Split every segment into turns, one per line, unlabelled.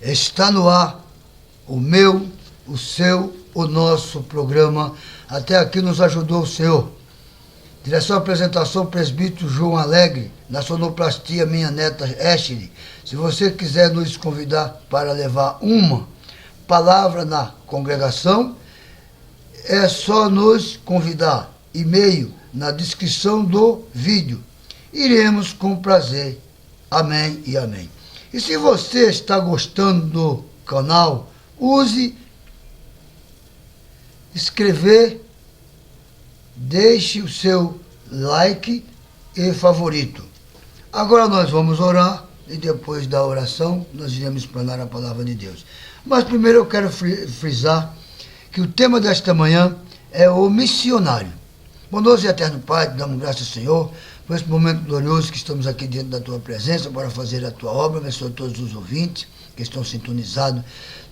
Está no ar o meu, o seu, o nosso programa. Até aqui nos ajudou o Senhor. Direção e apresentação, presbítero João Alegre. Na sonoplastia, minha neta Ashley. Se você quiser nos convidar para levar uma palavra na congregação, é só nos convidar. E-mail na descrição do vídeo. Iremos com prazer. Amém e amém. E se você está gostando do canal, use inscrever, deixe o seu like e favorito. Agora nós vamos orar e depois da oração nós iremos explanar a palavra de Deus. Mas primeiro eu quero frisar que o tema desta manhã é o missionário. Bondoso e eterno Pai, te damos graças ao Senhor por esse momento glorioso que estamos aqui dentro da Tua presença para fazer a Tua obra. Abençoa todos os ouvintes que estão sintonizados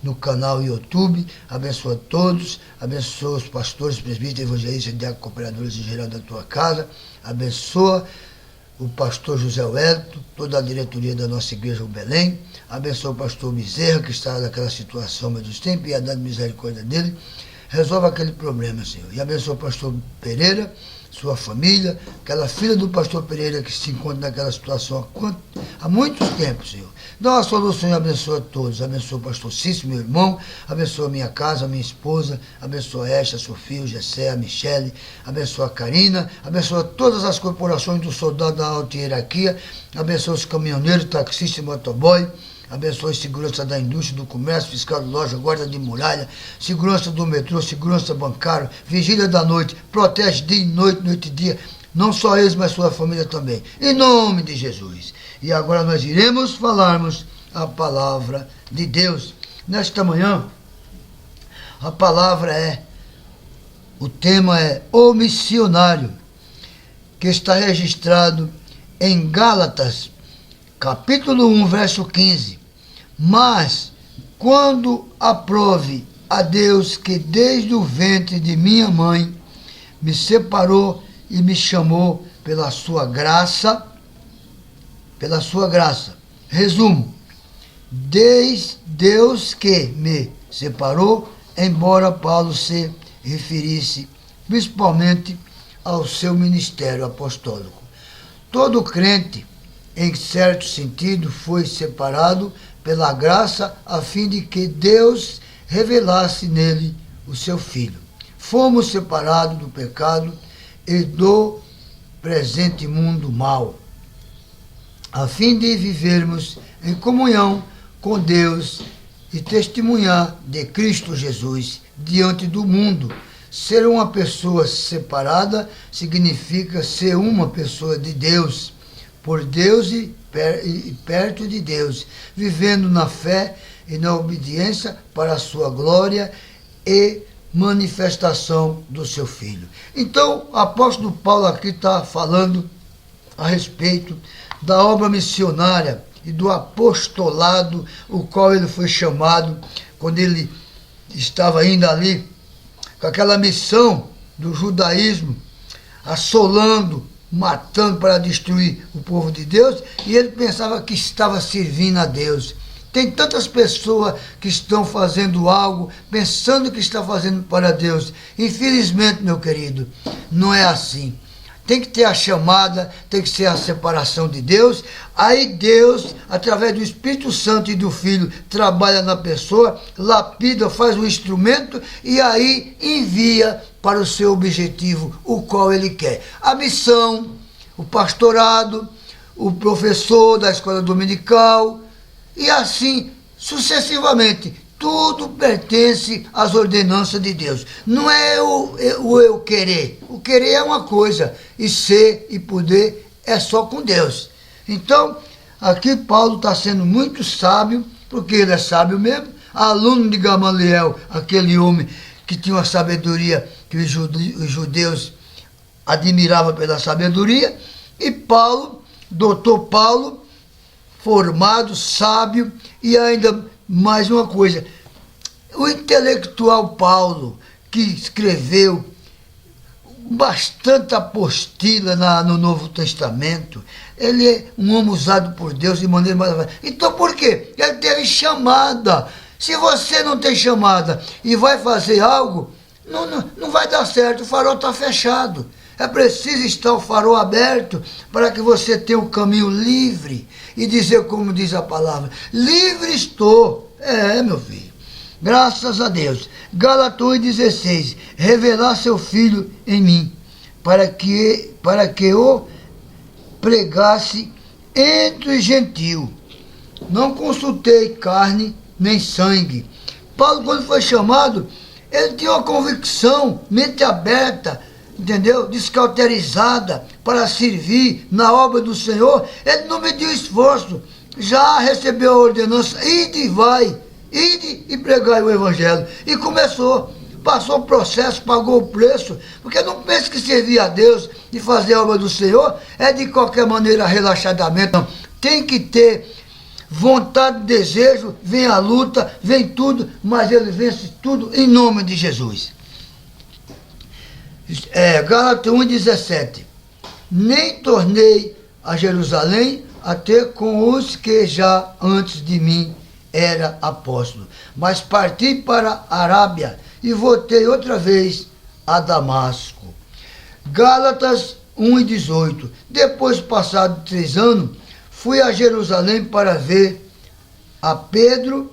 no canal YouTube. Abençoa todos. Abençoa os pastores, presbíteros, evangelistas, diáconos, cooperadores em geral da Tua casa. Abençoa o pastor José Wellington, toda a diretoria da nossa igreja em Belém. Abençoa o pastor Bezerra, que está naquela situação, mas os tempos e a dando misericórdia dele. Resolva aquele problema, Senhor. E abençoa o pastor Pereira, sua família, aquela filha do pastor Pereira que se encontra naquela situação há muitos tempos, Senhor. Dá uma solução e abençoa todos. Abençoa o pastor Cícero, meu irmão. Abençoa a minha casa, a minha esposa. Abençoa a Esta, a Sofia, o Gessé, a Michele. Abençoa a Karina. Abençoa todas as corporações dos soldados da alta hierarquia. Abençoa os caminhoneiros, taxistas e motoboy. Abençoe segurança da indústria, do comércio, fiscal de loja, guarda de muralha, segurança do metrô, segurança bancária, vigília da noite, protege dia e noite, noite e dia, não só eles, mas sua família também. Em nome de Jesus. E agora nós iremos falarmos a palavra de Deus. Nesta manhã, a palavra o tema é o missionário, que está registrado em Gálatas, capítulo 1, verso 15. Mas, quando aprove a Deus que desde o ventre de minha mãe me separou e me chamou pela sua graça. Resumo, desde Deus que me separou, embora Paulo se referisse principalmente ao seu ministério apostólico. Todo crente, em certo sentido, foi separado pela graça a fim de que Deus revelasse nele o seu Filho. Fomos separados do pecado e do presente mundo mau, a fim de vivermos em comunhão com Deus e testemunhar de Cristo Jesus diante do mundo. Ser uma pessoa separada significa ser uma pessoa de Deus, por Deus e perto de Deus, vivendo na fé e na obediência para a sua glória e manifestação do seu Filho. Então, o apóstolo Paulo aqui está falando a respeito da obra missionária e do apostolado, o qual ele foi chamado quando ele estava ainda ali, com aquela missão do judaísmo, assolando, matando para destruir o povo de Deus, e ele pensava que estava servindo a Deus. Tem tantas pessoas que estão fazendo algo, pensando que está fazendo para Deus. Infelizmente, meu querido, não é assim. Tem que ter a chamada, tem que ser a separação de Deus. Aí Deus, através do Espírito Santo e do Filho, trabalha na pessoa, lapida, faz o instrumento e aí envia para o seu objetivo, o qual ele quer. A missão, o pastorado, o professor da escola dominical e assim sucessivamente. Tudo pertence às ordenanças de Deus. Não é o eu querer. O querer é uma coisa, e ser e poder é só com Deus. Então, aqui Paulo está sendo muito sábio, porque ele é sábio mesmo, aluno de Gamaliel, aquele homem que tinha uma sabedoria que os judeus admiravam pela sabedoria, e Paulo, doutor Paulo, formado, sábio, e ainda mais uma coisa, o intelectual Paulo, que escreveu bastante apostila no Novo Testamento. Ele é um homem usado por Deus de maneira maravilhosa. Então por quê? Ele teve chamada. Se você não tem chamada e vai fazer algo, não vai dar certo, o farol está fechado. É preciso estar o farol aberto para que você tenha o caminho livre e dizer como diz a palavra, livre estou. Meu filho, graças a Deus. Gálatas 1,16, revelar seu Filho em mim, para que eu pregasse entre os gentios. Não consultei carne nem sangue. Paulo, quando foi chamado, ele tinha uma convicção, mente aberta, entendeu? Descauterizada para servir na obra do Senhor. Ele não mediu esforço, já recebeu a ordenança, ide e vai, ide e pregai o evangelho. E começou, passou o processo, pagou o preço, porque não pense que servir a Deus e fazer a obra do Senhor é de qualquer maneira relaxadamente, não. Tem que ter vontade, desejo, vem a luta, vem tudo, mas ele vence tudo em nome de Jesus. Gálatas 1,17. Nem tornei a Jerusalém até com os que já antes de mim era apóstolo, mas parti para a Arábia e voltei outra vez a Damasco. Gálatas 1,18. Depois, passado 3 anos, fui a Jerusalém para ver a Pedro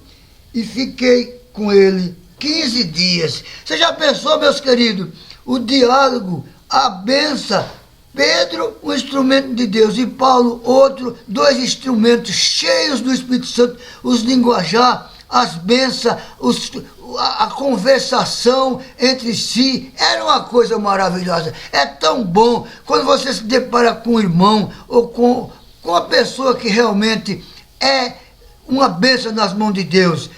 e fiquei com ele 15 dias. Você já pensou, meus queridos, o diálogo, a benção? Pedro, um instrumento de Deus, e Paulo, outro, 2 instrumentos cheios do Espírito Santo, os linguajar, as bênçãos, a conversação entre si, era uma coisa maravilhosa. É tão bom quando você se depara com um irmão ou com uma pessoa que realmente é uma bênção nas mãos de Deus.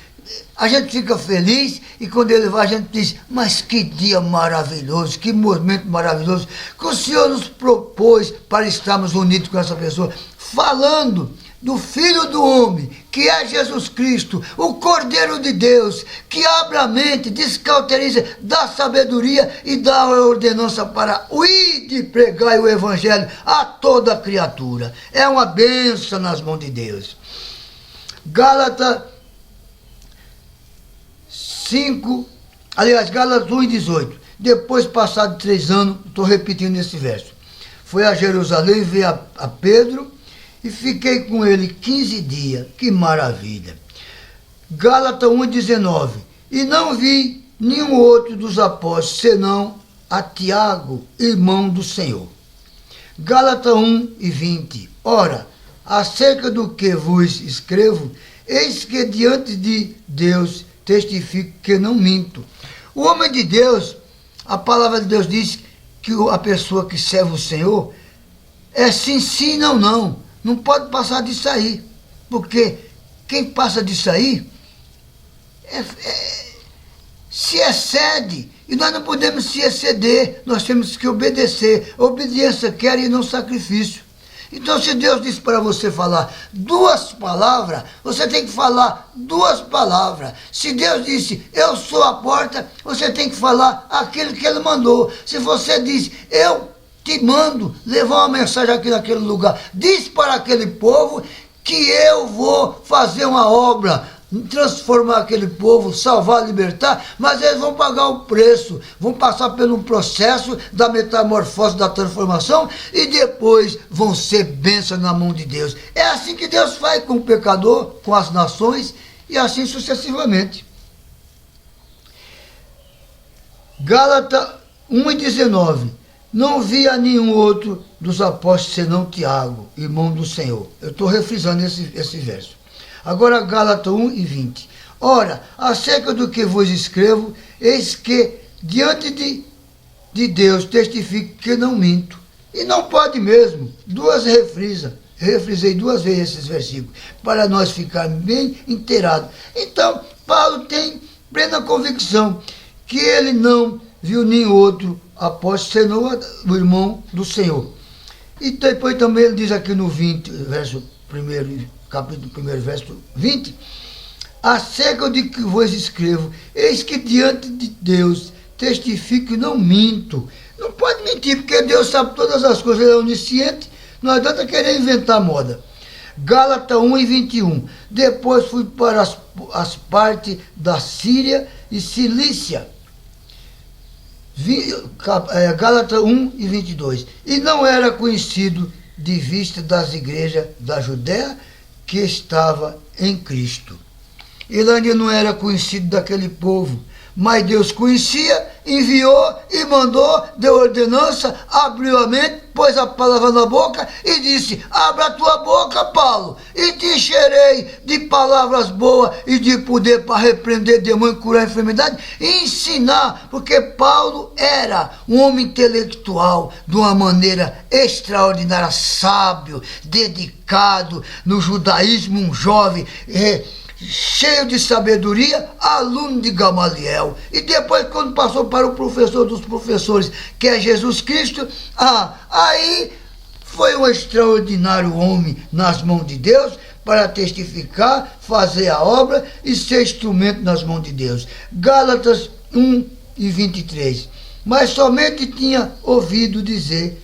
A gente fica feliz e quando ele vai a gente diz, mas que dia maravilhoso, que momento maravilhoso que o Senhor nos propôs para estarmos unidos com essa pessoa, falando do Filho do Homem, que é Jesus Cristo, o Cordeiro de Deus, que abre a mente, descauteriza, dá sabedoria e dá a ordenança para o ir de pregar o Evangelho a toda criatura. É uma bênção nas mãos de Deus. Gálatas 1,18. Depois, passado 3 anos, estou repetindo esse verso. Fui a Jerusalém ver a Pedro e fiquei com ele 15 dias. Que maravilha. Gálatas 1,19. E não vi nenhum outro dos apóstolos, senão a Tiago, irmão do Senhor. Gálatas 1,20. Ora, acerca do que vos escrevo, eis que diante de Deus testifico que não minto. O homem de Deus, a palavra de Deus diz que a pessoa que serve o Senhor é sim, sim, não, não. Não pode passar disso aí. Porque quem passa disso aí se excede. E nós não podemos se exceder. Nós temos que obedecer. A obediência quer e não sacrifício. Então, se Deus disse para você falar 2 palavras, você tem que falar 2 palavras. Se Deus disse, eu sou a porta, você tem que falar aquilo que Ele mandou. Se você diz, eu te mando levar uma mensagem aqui naquele lugar, diz para aquele povo que eu vou fazer uma obra, transformar aquele povo, salvar, libertar, mas eles vão pagar o preço, vão passar pelo processo da metamorfose, da transformação, e depois vão ser bênçãos na mão de Deus. É assim que Deus faz com o pecador, com as nações, e assim sucessivamente. Gálatas 1,19. Não via nenhum outro dos apóstolos senão Tiago, irmão do Senhor. Eu estou refrisando esse verso. Agora, Gálatas 1,20. Ora, acerca do que vos escrevo, eis que diante de Deus testifico que não minto. E não pode mesmo. 2 refrisa. Refrisei 2 vezes esses versículos, para nós ficarmos bem inteirados. Então, Paulo tem plena convicção que ele não viu nenhum outro apóstolo senão o irmão do Senhor. E depois também ele diz aqui no 20, verso 1, capítulo 1, verso 20, acerca de que vos escrevo, eis que diante de Deus testifico e não minto. Não pode mentir, porque Deus sabe todas as coisas, Ele é onisciente, não adianta querer inventar moda. Gálatas 1:21. Depois fui para as partes da Síria e Cilícia. Gálatas 1:22. E não era conhecido de vista das igrejas da Judéia que estava em Cristo. Ele ainda não era conhecido daquele povo, mas Deus conhecia, enviou e mandou, deu ordenança, abriu a mente, pôs a palavra na boca e disse: abra a tua boca, Paulo, e te encherei de palavras boas e de poder para repreender demônio, curar a enfermidade e ensinar, porque Paulo era um homem intelectual de uma maneira extraordinária, sábio, dedicado, no judaísmo um jovem, cheio de sabedoria, aluno de Gamaliel. E depois, quando passou para o professor dos professores, que é Jesus Cristo, aí foi um extraordinário homem nas mãos de Deus para testificar, fazer a obra e ser instrumento nas mãos de Deus. Gálatas 1:23. Mas somente tinha ouvido dizer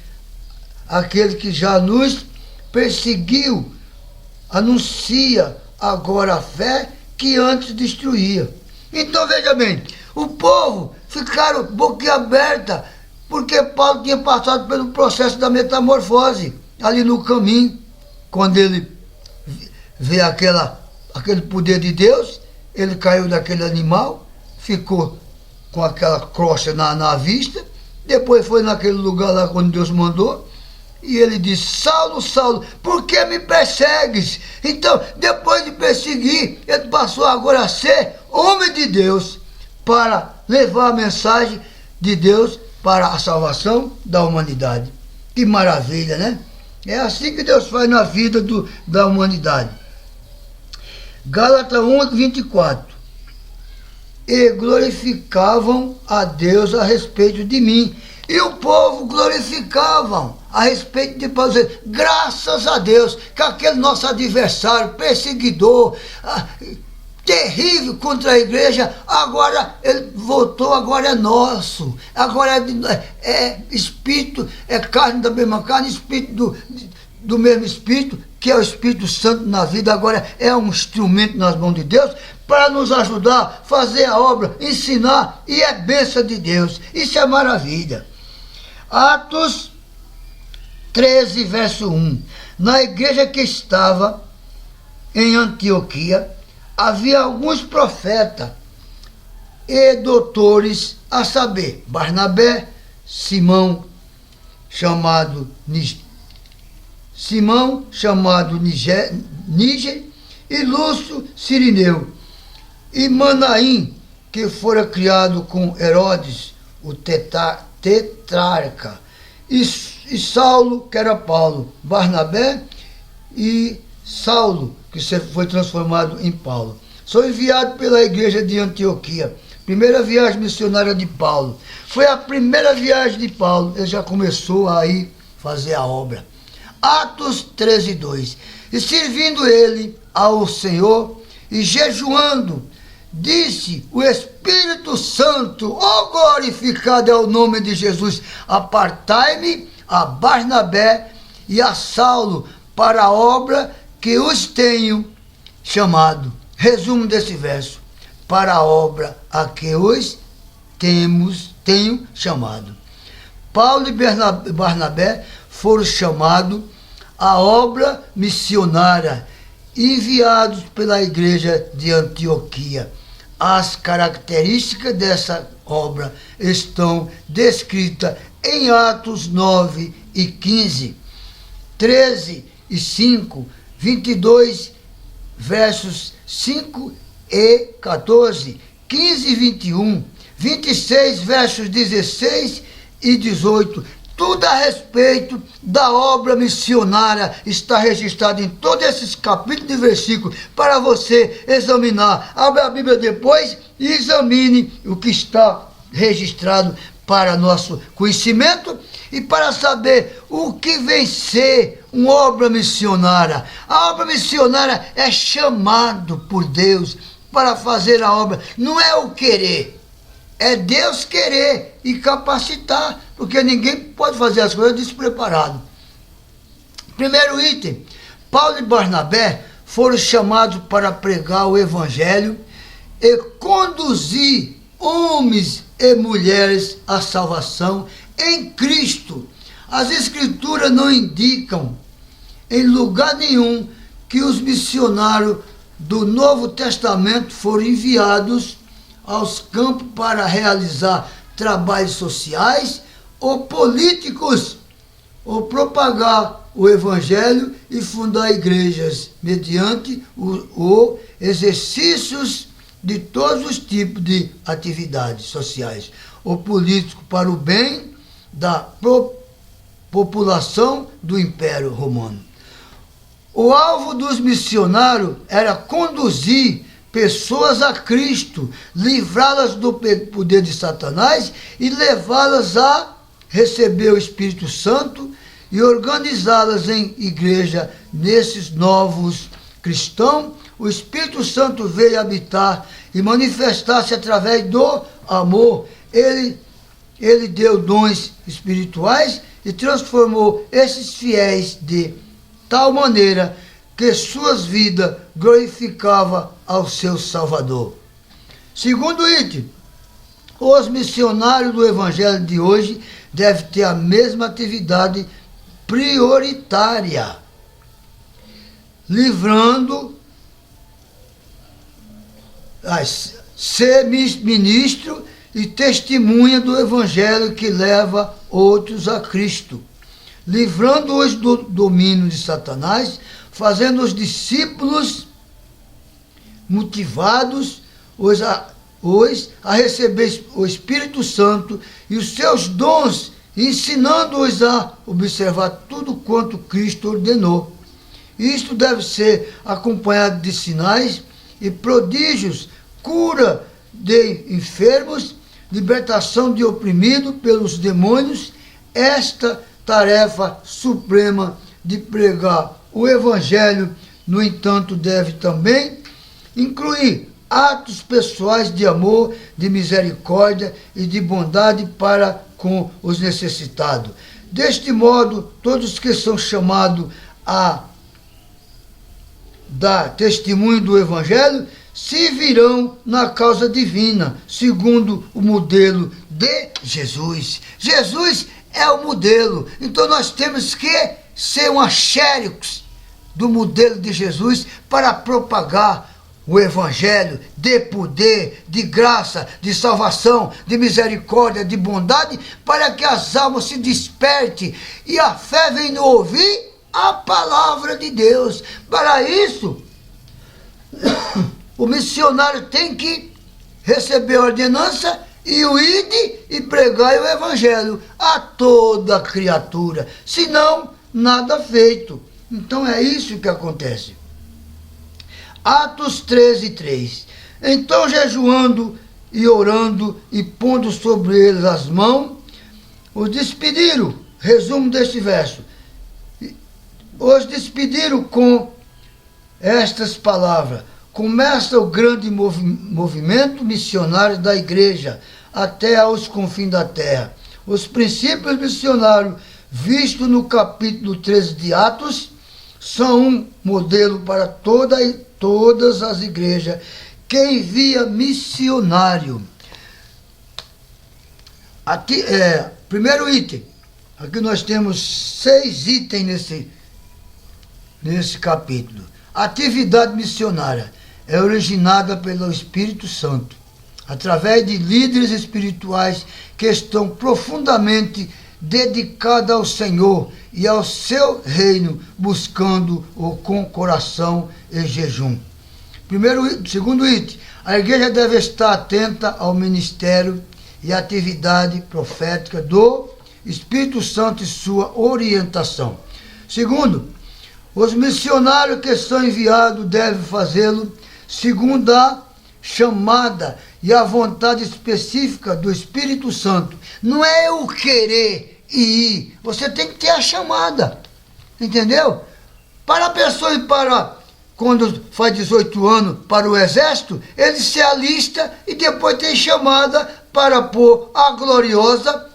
aquele que já nos perseguiu, anuncia agora a fé que antes destruía. Então veja bem, o povo ficaram boquiaberta, porque Paulo tinha passado pelo processo da metamorfose, ali no caminho, quando ele vê aquele poder de Deus, ele caiu daquele animal, ficou com aquela crosta na vista, depois foi naquele lugar lá onde Deus mandou, e ele disse: Saulo, Saulo, por que me persegues? Então, depois de perseguir, ele passou agora a ser homem de Deus, para levar a mensagem de Deus para a salvação da humanidade. Que maravilha, né? É assim que Deus faz na vida da humanidade. Gálatas 1:24. E glorificavam a Deus a respeito de mim. E o povo glorificavam a respeito de Paulo, graças a Deus, que aquele nosso adversário, perseguidor, terrível contra a igreja, agora ele voltou, agora é nosso, agora é espírito, é carne da mesma carne, espírito do mesmo espírito, que é o Espírito Santo na vida, agora é um instrumento nas mãos de Deus, para nos ajudar, fazer a obra, ensinar, e é bênção de Deus. Isso é maravilha. Atos 13, verso 1. Na igreja que estava em Antioquia, havia alguns profetas e doutores, a saber, Barnabé, Simão, chamado Níger, e Lúcio Cirineu, e Manaim, que fora criado com Herodes, o tetrarca, e Saulo, que era Paulo, Barnabé e Saulo, que foi transformado em Paulo. Sou enviado pela igreja de Antioquia. Primeira viagem missionária de Paulo. Foi a primeira viagem de Paulo. Ele já começou a ir fazer a obra. Atos 13:2. E servindo ele ao Senhor e jejuando, disse o Espírito Santo: glorificado é o nome de Jesus, apartai-me a Barnabé e a Saulo para a obra que os tenho chamado. Resumo desse verso: para a obra a que os tenho chamado. Paulo e Barnabé foram chamados à obra missionária, enviados pela igreja de Antioquia. As características dessa obra estão descritas em Atos 9:15, 13:5, 22, versos 5 e 14, 15:21, 26, versos 16 e 18. Tudo a respeito da obra missionária está registrado em todos esses capítulos e versículos para você examinar. Abra a Bíblia depois e examine o que está registrado para nosso conhecimento e para saber o que vem ser uma obra missionária. A obra missionária é chamado por Deus para fazer a obra. Não é o querer, é Deus querer e capacitar. porque ninguém pode fazer as coisas despreparado. Primeiro item, Paulo e Barnabé foram chamados para pregar o evangelho e conduzir homens e mulheres à salvação em Cristo. As Escrituras não indicam em lugar nenhum que os missionários do Novo Testamento foram enviados aos campos para realizar trabalhos sociais ou políticos, ou propagar o Evangelho e fundar igrejas mediante o exercícios de todos os tipos de atividades sociais ou políticos para o bem da população do Império Romano. O alvo dos missionários era conduzir pessoas a Cristo, livrá-las do poder de Satanás e levá-las a receber o Espírito Santo e organizá-las em igreja. Nesses novos cristãos, o Espírito Santo veio habitar e manifestar-se através do amor. Ele deu dons espirituais e transformou esses fiéis de tal maneira que suas vidas glorificavam ao seu Salvador. Segundo item, os missionários do Evangelho de hoje devem ter a mesma atividade prioritária, livrando, ser ministro e testemunha do Evangelho que leva outros a Cristo, livrando-os do domínio de Satanás, fazendo os discípulos motivados a receber o Espírito Santo e os seus dons, ensinando-os a observar tudo quanto Cristo ordenou. Isto deve ser acompanhado de sinais e prodígios, cura de enfermos, libertação de oprimidos pelos demônios. Esta tarefa suprema de pregar o Evangelho, no entanto, deve também incluir atos pessoais de amor, de misericórdia e de bondade para com os necessitados. Deste modo, todos que são chamados a dar testemunho do Evangelho se virão na causa divina, segundo o modelo de Jesus. Jesus é o modelo, então nós temos que ser um xerox do modelo de Jesus para propagar o Evangelho de poder, de graça, de salvação, de misericórdia, de bondade, para que as almas se despertem e a fé venha no ouvir a palavra de Deus. Para isso, o missionário tem que receber a ordenança e o ide e pregar o Evangelho a toda criatura, senão nada feito. Então é isso que acontece. Atos 13:3. Então, jejuando e orando e pondo sobre eles as mãos, os despediram. Resumo deste verso. Os despediram com estas palavras. Começa o grande movimento missionário da igreja até aos confins da terra. Os princípios missionários vistos no capítulo 13 de Atos são um modelo para todas as igrejas que envia missionário. Aqui, primeiro item. Aqui nós temos 6 itens nesse capítulo. Atividade missionária é originada pelo Espírito Santo, através de líderes espirituais que estão profundamente dedicados ao Senhor e ao seu reino, buscando-o com coração e jejum. Segundo item, a igreja deve estar atenta ao ministério e atividade profética do Espírito Santo e sua orientação. Segundo, os missionários que são enviados devem fazê-lo segundo a chamada e a vontade específica do Espírito Santo. Não é eu querer ir, você tem que ter a chamada, entendeu? Para a pessoa ir para, quando faz 18 anos, para o exército, ele se alista e depois tem chamada para pôr a gloriosa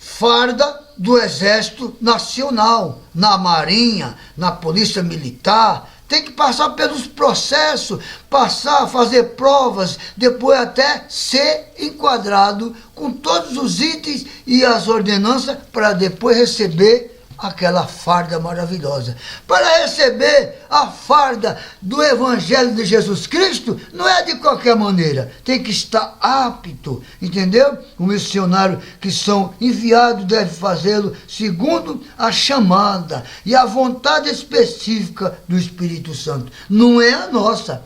farda do Exército Nacional, na Marinha, na Polícia Militar. Tem que passar pelos processos, passar a fazer provas, depois até ser enquadrado com todos os itens e as ordenanças para depois receber aquela farda maravilhosa. Para receber a farda do Evangelho de Jesus Cristo, não é de qualquer maneira, tem que estar apto, entendeu? O missionário que são enviados deve fazê-lo segundo a chamada e a vontade específica do Espírito Santo. Não é a nossa.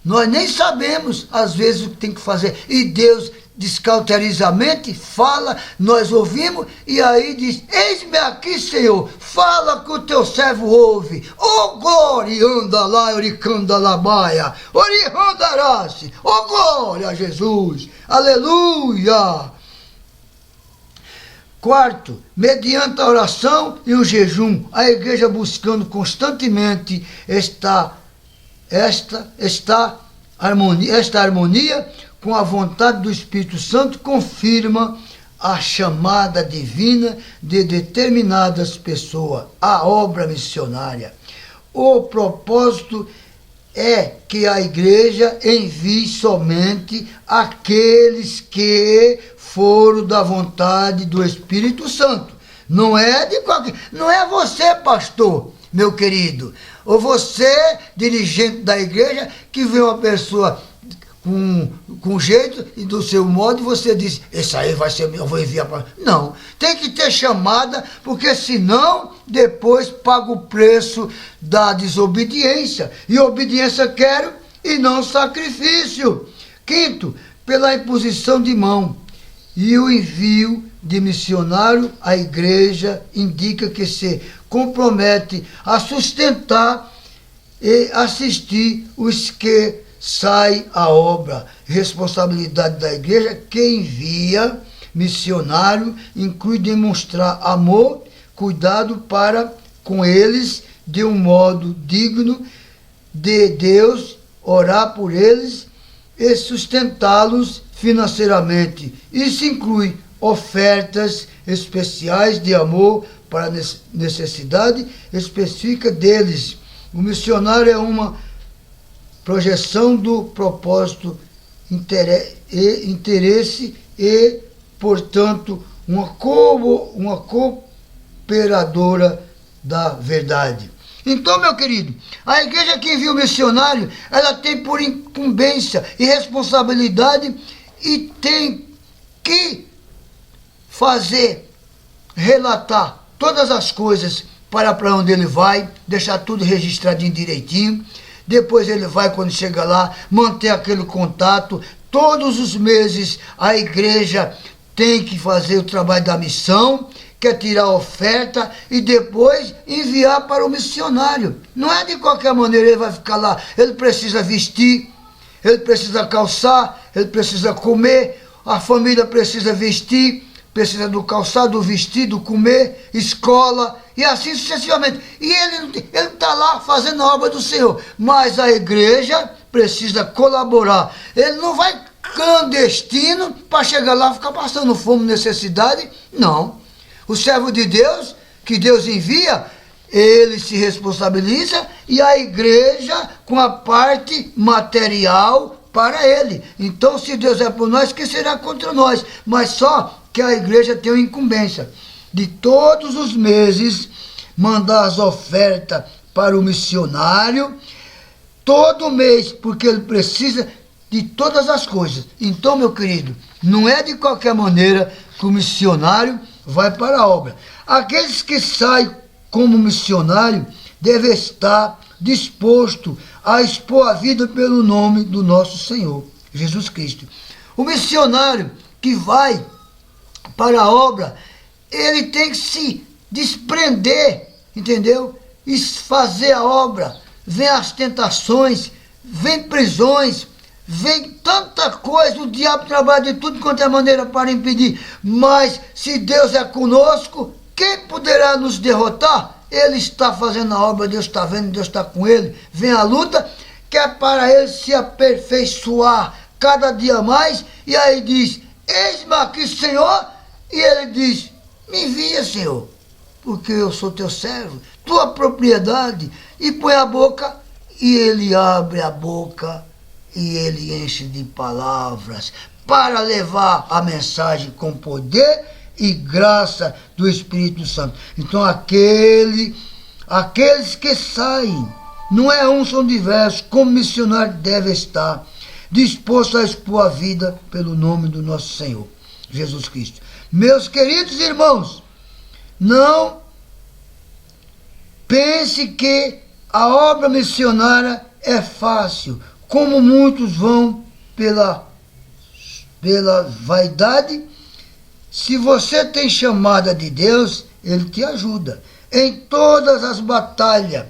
Nós nem sabemos, às vezes, o que tem que fazer. E Deus, descauterizamente, fala, nós ouvimos, e aí diz, eis-me aqui, Senhor, fala que o teu servo ouve. Oh, glória, anda lá, oricanda labaia, orihondarace. Oh, glória a Jesus, aleluia. Quarto, mediante a oração e o jejum, a igreja buscando constantemente esta harmonia com a vontade do Espírito Santo confirma a chamada divina de determinadas pessoas, a obra missionária. O propósito é que a igreja envie somente aqueles que foram da vontade do Espírito Santo. Não é você, pastor, meu querido, ou você, dirigente da igreja, que vê uma pessoa com jeito e do seu modo, e você diz, esse aí vai ser, eu vou enviar para... Não, tem que ter chamada, porque senão depois paga o preço da desobediência. E obediência quero e não sacrifício. Quinto, pela imposição de mão e o envio de missionário, a igreja indica que se compromete a sustentar e assistir os que saem à obra. Responsabilidade da igreja que envia missionário inclui demonstrar amor, cuidado para com eles de um modo digno de Deus, orar por eles e sustentá-los financeiramente. Isso inclui ofertas especiais de amor para a necessidade específica deles. O missionário é uma projeção do propósito, interesse e, portanto, uma cooperadora da verdade. Então, meu querido, a igreja que envia o missionário, ela tem por incumbência e responsabilidade e tem que relatar todas as coisas para onde ele vai, deixar tudo registradinho direitinho. Depois ele vai, quando chega lá, manter aquele contato. Todos os meses a igreja tem que fazer o trabalho da missão, que é tirar a oferta e depois enviar para o missionário. Não é de qualquer maneira ele vai ficar lá. Ele precisa vestir, ele precisa calçar, ele precisa comer, a família precisa vestir, precisa do calçado, do vestido, comer, escola e assim sucessivamente. E ele está lá fazendo a obra do Senhor, mas a igreja precisa colaborar. Ele não vai clandestino para chegar lá e ficar passando fome, necessidade, não. O servo de Deus, que Deus envia, ele se responsabiliza e a igreja com a parte material para ele. Então, se Deus é por nós, quem será contra nós? Mas só que a igreja tem uma incumbência de todos os meses mandar as ofertas para o missionário, todo mês, porque ele precisa de todas as coisas. Então, meu querido, não é de qualquer maneira que o missionário vai para a obra. Aqueles que saem como missionário devem estar disposto a expor a vida pelo nome do nosso Senhor, Jesus Cristo. O missionário que vai para a obra, ele tem que se desprender, entendeu? E fazer a obra. Vem as tentações, vem prisões, vem tanta coisa, o diabo trabalha de tudo quanto é maneira para impedir. Mas se Deus é conosco, quem poderá nos derrotar? Ele está fazendo a obra, Deus está vendo, Deus está com ele. Vem a luta, que é para ele se aperfeiçoar cada dia mais. E aí diz, eis-me aqui, Senhor. E ele diz, Me envia, Senhor, porque eu sou teu servo, tua propriedade. E põe a boca, e ele abre a boca, e ele enche de palavras para levar a mensagem com poder e graça do Espírito Santo. Então aqueles que saem, não é um, são diversos, como missionário deve estar, disposto a expor a vida pelo nome do nosso Senhor Jesus Cristo. Meus queridos irmãos, não pense que a obra missionária é fácil, como muitos vão pela vaidade. Se você tem chamada de Deus, Ele te ajuda em todas as batalhas.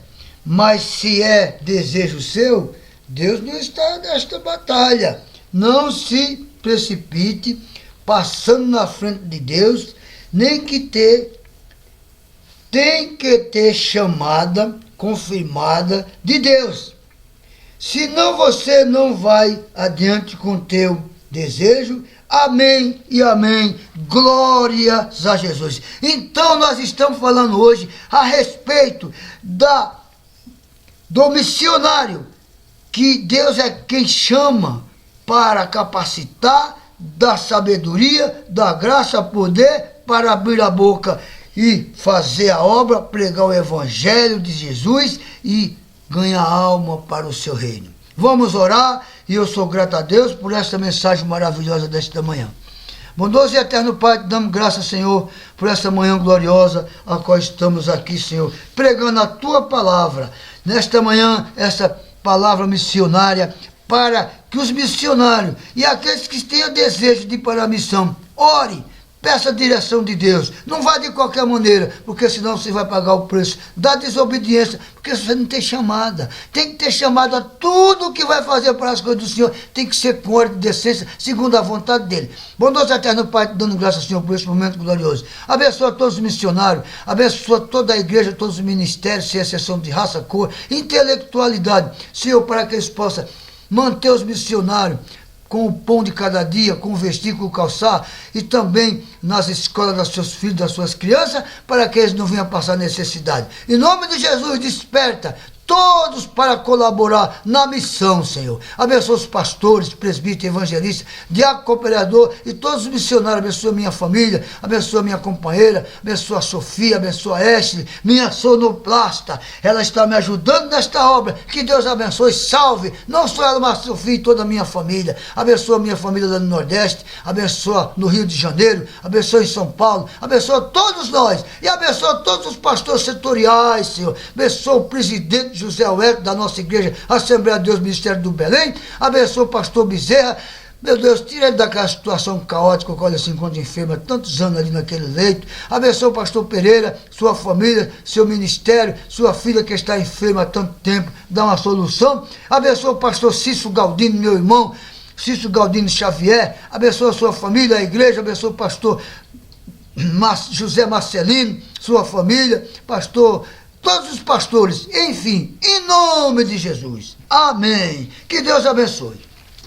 Mas se é desejo seu, Deus não está nesta batalha. Não se precipite passando na frente de Deus, tem que ter chamada confirmada de Deus. Senão você não vai adiante com teu desejo. Amém e amém. Glórias a Jesus. Então nós estamos falando hoje a respeito do missionário, que Deus é quem chama para capacitar, da sabedoria, da graça, poder para abrir a boca e fazer a obra, pregar o evangelho de Jesus e ganhar alma para o seu reino. Vamos orar, e eu sou grato a Deus por essa mensagem maravilhosa desta manhã. Bondoso e eterno Pai, te damos graças, Senhor, por essa manhã gloriosa, a qual estamos aqui, Senhor, pregando a Tua palavra. Nesta manhã, essa palavra missionária, para que os missionários e aqueles que tenham desejo de ir para a missão, ore, peça a direção de Deus. Não vá de qualquer maneira, porque senão você vai pagar o preço da desobediência, porque você não tem chamada. Tem que ter chamada a tudo que vai fazer para as coisas do Senhor. Tem que ser com ordem de decência, segundo a vontade dele. Bondoso eterno Pai, te dando graças, Senhor, por esse momento glorioso. Abençoa todos os missionários, abençoa toda a igreja, todos os ministérios, sem exceção de raça, cor, intelectualidade. Senhor, para que eles possam manter os missionários com o pão de cada dia, com o vestir, com o calçar, e também nas escolas dos seus filhos, das suas crianças, para que eles não venham passar necessidade. Em nome de Jesus, desperta todos para colaborar na missão, Senhor. Abençoa os pastores, presbíteros, evangelistas, diácono, cooperador e todos os missionários. Abençoa minha família, abençoa minha companheira, abençoa a Sofia, abençoa a Ashley, minha sonoplasta. Ela está me ajudando nesta obra. Que Deus abençoe, salve, não só ela, mas a Sofia e toda a minha família. Abençoa a minha família lá no Nordeste, abençoa no Rio de Janeiro, abençoa em São Paulo, abençoa todos nós e abençoa todos os pastores setoriais, Senhor. Abençoa o presidente José Huerto, da nossa igreja, Assembleia de Deus, Ministério do Belém. Abençoa o pastor Bezerra. Meu Deus, tira ele daquela situação caótica, qual ele se encontra enfermo há tantos anos ali naquele leito. Abençoa o pastor Pereira, sua família, seu ministério, sua filha que está enferma há tanto tempo, dá uma solução. Abençoa o pastor Cício Galdino, meu irmão, Cício Galdino Xavier. Abençoa a sua família, a igreja. Abençoa o pastor José Marcelino, sua família, pastor, todos os pastores, enfim, em nome de Jesus. Amém. Que Deus abençoe.